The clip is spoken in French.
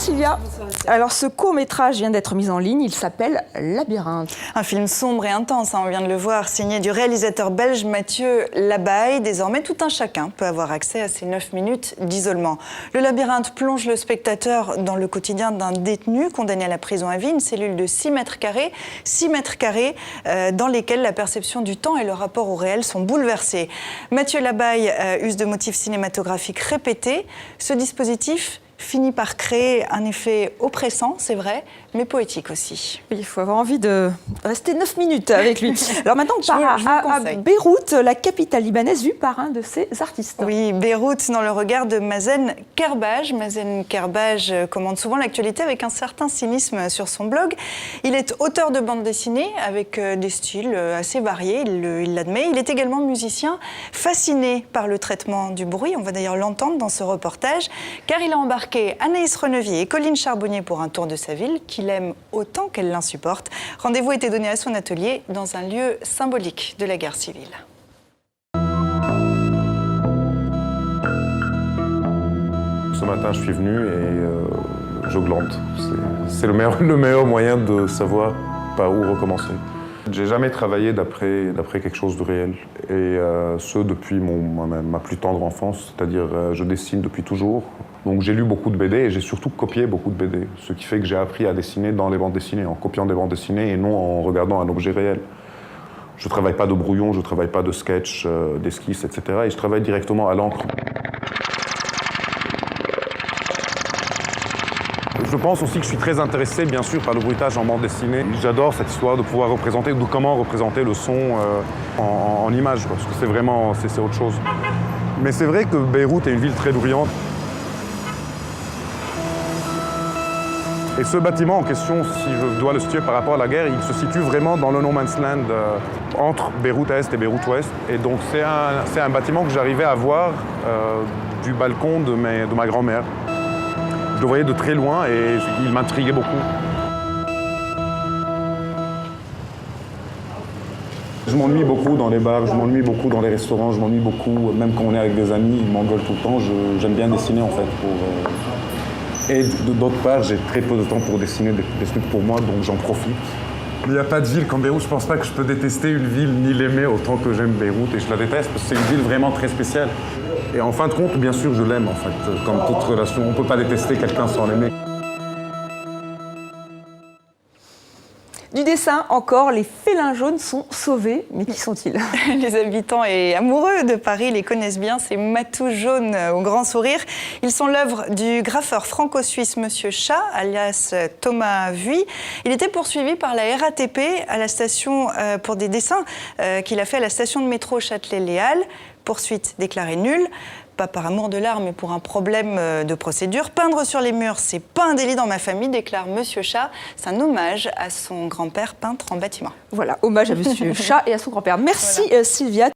Sylvia. Alors ce court-métrage vient d'être mis en ligne, il s'appelle Labyrinthe. Un film sombre et intense, on vient de le voir, signé du réalisateur belge Mathieu Labaye. Désormais, tout un chacun peut avoir accès à ces 9 minutes d'isolement. Le Labyrinthe plonge le spectateur dans le quotidien d'un détenu condamné à la prison à vie, une cellule de 6 mètres carrés, dans lesquels la perception du temps et le rapport au réel sont bouleversés. Mathieu Labaye use de motifs cinématographiques répétés. Ce dispositif finit par créer un effet oppressant, c'est vrai, mais poétique aussi. Oui, il faut avoir envie de rester 9 minutes avec lui. Alors maintenant, on part à Beyrouth, la capitale libanaise, vue par un de ses artistes. Oui, Beyrouth, dans le regard de Mazen Kerbaj. Mazen Kerbaj commande souvent l'actualité avec un certain cynisme sur son blog. Il est auteur de bande dessinée avec des styles assez variés, il l'admet. Il est également musicien, fasciné par le traitement du bruit. On va d'ailleurs l'entendre dans ce reportage, car il a embarqué Anaïs Renevier et Colline Charbonnier pour un tour de sa ville qu'il aime autant qu'elle l'insupporte. Rendez-vous était donné à son atelier dans un lieu symbolique de la guerre civile. Ce matin, je suis venu et je glande. C'est le meilleur moyen de savoir par où recommencer. J'ai jamais travaillé d'après quelque chose de réel, et ce depuis ma plus tendre enfance, c'est-à-dire je dessine depuis toujours. Donc j'ai lu beaucoup de BD et j'ai surtout copié beaucoup de BD, ce qui fait que j'ai appris à dessiner dans les bandes dessinées, en copiant des bandes dessinées et non en regardant un objet réel. Je ne travaille pas de brouillon, je ne travaille pas de sketch, d'esquisse, etc. Et je travaille directement à l'encre. Je pense aussi que je suis très intéressé, bien sûr, par le bruitage en bande dessinée. J'adore cette histoire de pouvoir représenter, de comment représenter le son en images, parce que c'est vraiment, c'est autre chose. Mais c'est vrai que Beyrouth est une ville très bruyante. Et ce bâtiment en question, si je dois le situer par rapport à la guerre, il se situe vraiment dans le no man's land entre Beyrouth Est et Beyrouth Ouest. Et donc c'est un bâtiment que j'arrivais à voir du balcon de ma grand-mère. Je le voyais de très loin et il m'intriguait beaucoup. Je m'ennuie beaucoup dans les bars, je m'ennuie beaucoup dans les restaurants, je m'ennuie beaucoup, même quand on est avec des amis, ils m'engueulent tout le temps. J'aime bien dessiner en fait. Et d'autre part, j'ai très peu de temps pour dessiner des trucs pour moi, donc j'en profite. Il n'y a pas de ville comme Beyrouth, je pense pas que je peux détester une ville ni l'aimer autant que j'aime Beyrouth, et je la déteste parce que c'est une ville vraiment très spéciale. Et en fin de compte, bien sûr, je l'aime en fait, comme toute relation. On ne peut pas détester quelqu'un sans l'aimer. Du dessin encore, les félins jaunes sont sauvés. Mais qui sont-ils? Les habitants et amoureux de Paris les connaissent bien, ces matous jaunes au grand sourire. Ils sont l'œuvre du graffeur franco-suisse Monsieur Chat, alias Thomas Vuy. Il était poursuivi par la RATP à la station pour des dessins qu'il a fait à la station de métro Châtelet-Les Halles. Poursuite déclarée nulle. Pas par amour de l'art, mais pour un problème de procédure. Peindre sur les murs, c'est pas un délit dans ma famille, déclare Monsieur Chat. C'est un hommage à son grand-père peintre en bâtiment. Voilà, hommage à Monsieur Chat et à son grand-père. Merci Sylvia.